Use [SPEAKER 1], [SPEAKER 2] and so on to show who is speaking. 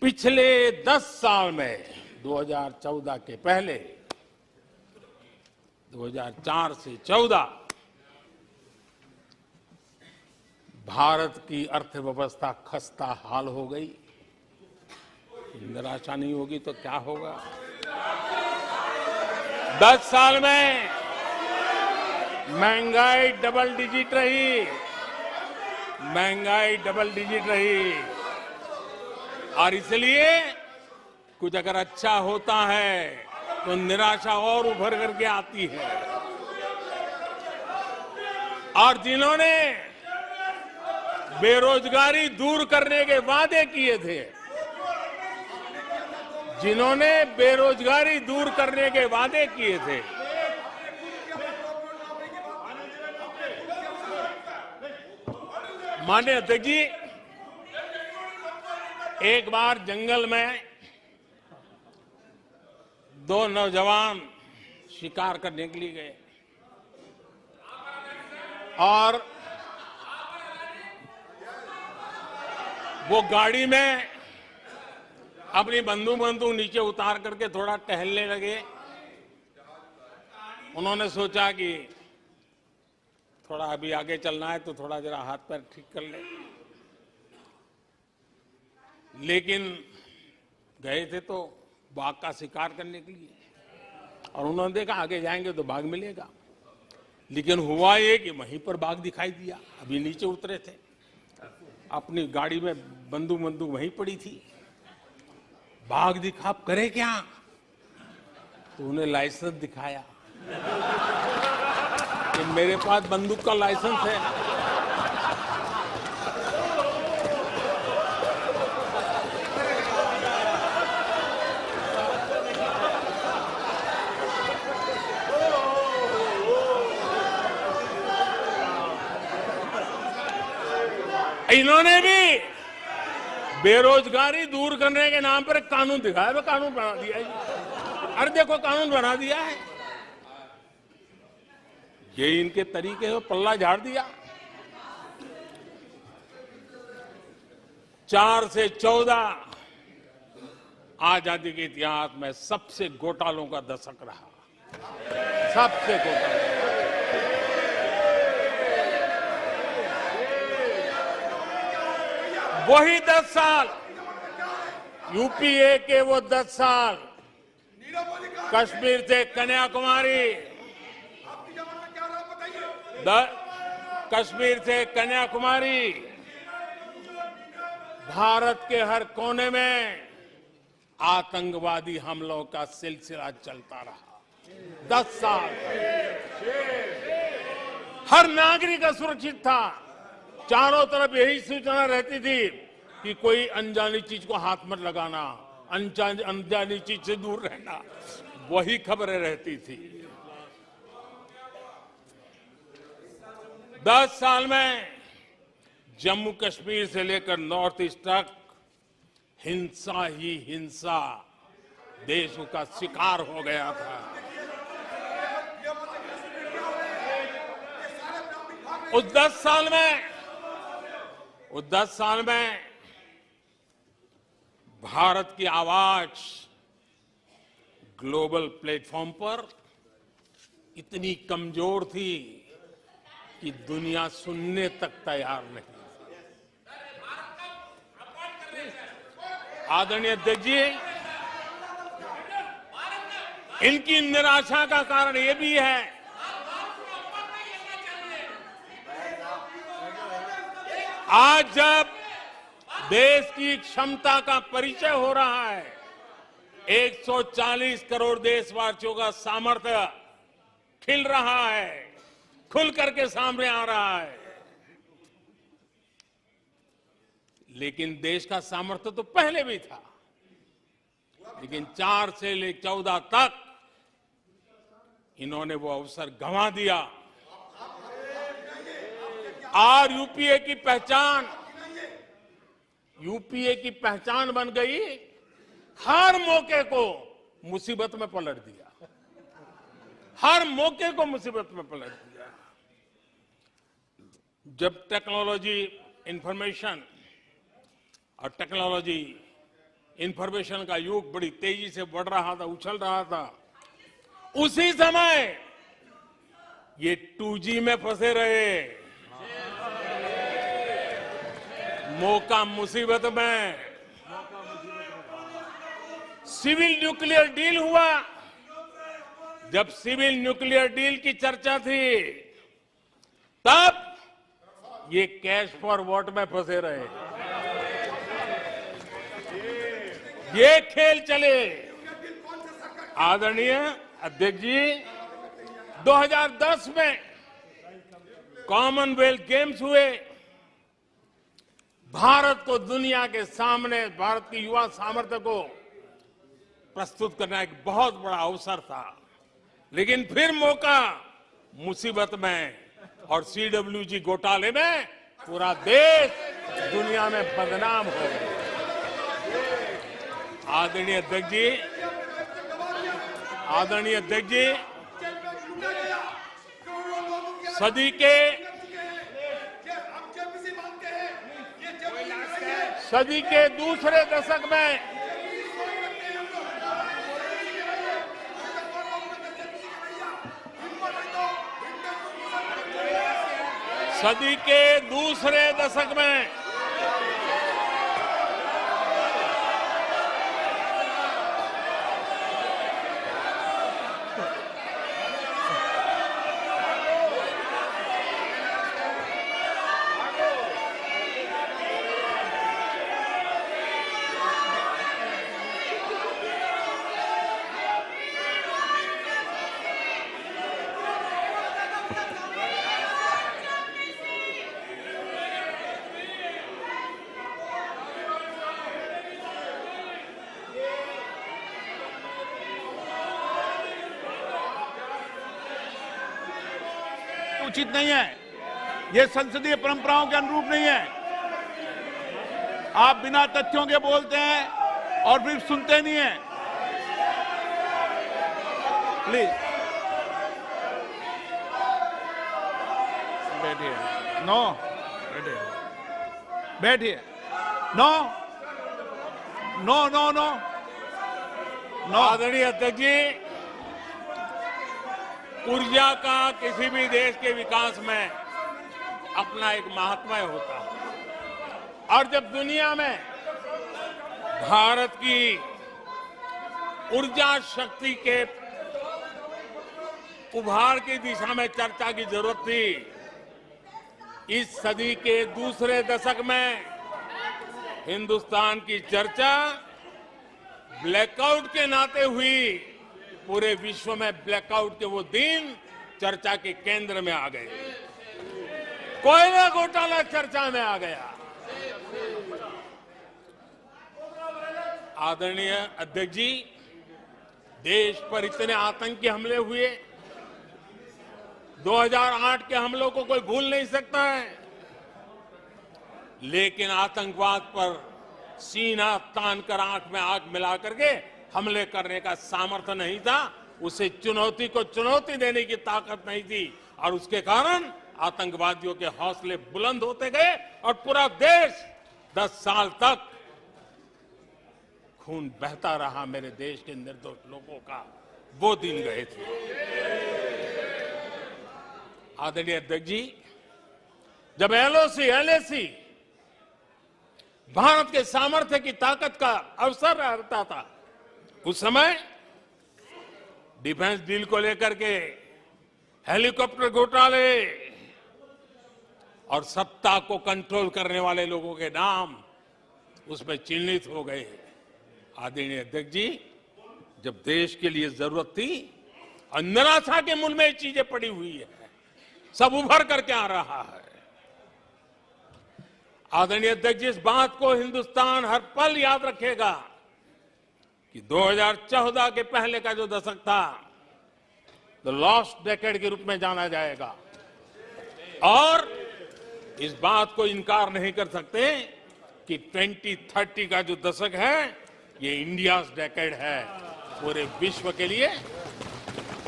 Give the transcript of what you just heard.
[SPEAKER 1] पिछले 10 साल में 2014 के पहले 2004 से 14 भारत की अर्थव्यवस्था खस्ता हाल हो गई। निराशा नहीं होगी तो क्या होगा? 10 साल में महंगाई डबल डिजिट रही, और इसलिए कुछ अगर अच्छा होता है तो निराशा और उभर करके आती है। और जिन्होंने बेरोजगारी दूर करने के वादे किए थे, माननीय अध्यक्ष जी, एक बार जंगल में 2 नौजवान शिकार करने के लिए गए और वो गाड़ी में अपनी बंदूक नीचे उतार करके थोड़ा टहलने लगे। उन्होंने सोचा कि थोड़ा अभी आगे चलना है तो थोड़ा जरा हाथ पैर ठीक कर ले, लेकिन गए थे तो बाघ का शिकार करने के लिए, और उन्होंने देखा आगे जाएंगे तो बाघ मिलेगा। लेकिन हुआ ये कि वहीं पर बाघ दिखाई दिया। अभी नीचे उतरे थे, अपनी गाड़ी में बंदूक वहीं पड़ी थी। बाघ दिखा, करे क्या? तो उन्हें लाइसेंस दिखाया कि मेरे पास बंदूक का लाइसेंस है। इन्होंने भी बेरोजगारी दूर करने के नाम पर एक कानून दिखाया, वो कानून बना दिया है। अरे देखो, कानून बना दिया है। ये इनके तरीके से पल्ला झाड़ दिया। 4 से 14 आजादी के इतिहास में सबसे घोटालों का दशक रहा, सबसे घोटाला। वही 10 साल, यूपीए के वो 10 साल, कश्मीर से कन्याकुमारी, भारत के हर कोने में आतंकवादी हमलों का सिलसिला चलता रहा। 10 साल हर नागरिक असुरक्षित था। चारों तरफ यही सूचना रहती थी कि कोई अनजानी चीज को हाथ मत लगाना, अनजानी चीज से दूर रहना, वही खबरें रहती थी। 10 साल में जम्मू कश्मीर से लेकर नॉर्थ ईस्ट तक हिंसा ही हिंसा देश का शिकार हो गया था। उस 10 साल में भारत की आवाज ग्लोबल प्लेटफॉर्म पर इतनी कमजोर थी कि दुनिया सुनने तक तैयार नहीं। आदरणीय अध्यक्ष जी, इनकी निराशा का कारण यह भी है आज जब देश की क्षमता का परिचय हो रहा है, 140 करोड़ देशवासियों का सामर्थ्य खिल रहा है, खुल करके सामने आ रहा है। लेकिन देश का सामर्थ्य तो पहले भी था, लेकिन 4 से लेकर 14 तक इन्होंने वो अवसर गंवा दिया। और यूपीए की पहचान बन गई, हर मौके को मुसीबत में पलट दिया, जब टेक्नोलॉजी, इंफॉर्मेशन और टेक्नोलॉजी इंफॉर्मेशन का युग बड़ी तेजी से बढ़ रहा था, उछल रहा था, उसी समय ये 2G में फंसे रहे, मौका मुसीबत में। सिविल न्यूक्लियर डील हुआ, जब सिविल न्यूक्लियर डील की चर्चा थी, तब ये कैश फॉर वॉट में फंसे रहे। ये खेल चले। आदरणीय अध्यक्ष जी, 2010 में कॉमनवेल्थ गेम्स हुए। भारत को दुनिया के सामने, भारत की युवा सामर्थ्य को प्रस्तुत करना एक बहुत बड़ा अवसर था, लेकिन फिर मौका मुसीबत में, और CWG घोटाले में पूरा देश दुनिया में बदनाम हो गया। आदरणीय अध्यक्ष जी, सदी के दूसरे दशक में
[SPEAKER 2] उचित नहीं है, ये संसदीय परंपराओं के अनुरूप नहीं है। आप बिना तथ्यों के बोलते हैं और फिर सुनते नहीं हैं। प्लीज बैठिए। नो, बैठिए। No no no no no.
[SPEAKER 1] आदरणीय अध्यक्ष जी, ऊर्जा का किसी भी देश के विकास में अपना एक महात्म्य होता है, और जब दुनिया में भारत की ऊर्जा शक्ति के उभार की दिशा में चर्चा की जरूरत थी, इस सदी के दूसरे दशक में हिंदुस्तान की चर्चा ब्लैकआउट के नाते हुई। पूरे विश्व में ब्लैकआउट के वो दिन चर्चा के केंद्र में आ गए। कोयला घोटाला चर्चा में आ गया। आदरणीय अध्यक्ष जी, देश पर इतने आतंकी हमले हुए, 2008 के हमलों को कोई भूल नहीं सकता है, लेकिन आतंकवाद पर सीना तान कर, आंख में आंख मिला करके हमले करने का सामर्थ्य नहीं था। उसे चुनौती को चुनौती देने की ताकत नहीं थी, और उसके कारण आतंकवादियों के हौसले बुलंद होते गए, और पूरा देश 10 साल तक खून बहता रहा मेरे देश के निर्दोष लोगों का। वो दिन गए थे। आदरणीय अध्यक्ष जी, जब LOC भारत के सामर्थ्य की ताकत का अवसर रहता था, उस समय डिफेंस डील को लेकर के हेलीकॉप्टर घोटाले और सत्ता को कंट्रोल करने वाले लोगों के नाम उसमें चिन्हित हो गए। आदरणीय अध्यक्ष जी, जब देश के लिए जरूरत थी और निराशा के मूल में ये चीजें पड़ी हुई है, सब उभर करके आ रहा है। आदरणीय अध्यक्ष जी, इस बात को हिंदुस्तान हर पल याद रखेगा कि 2014 के पहले का जो दशक था, द लॉस्ट डेकेड के रूप में जाना जाएगा, और इस बात को इनकार नहीं कर सकते कि 2030 का जो दशक है, ये इंडियाज डेकेड है। पूरे विश्व के लिए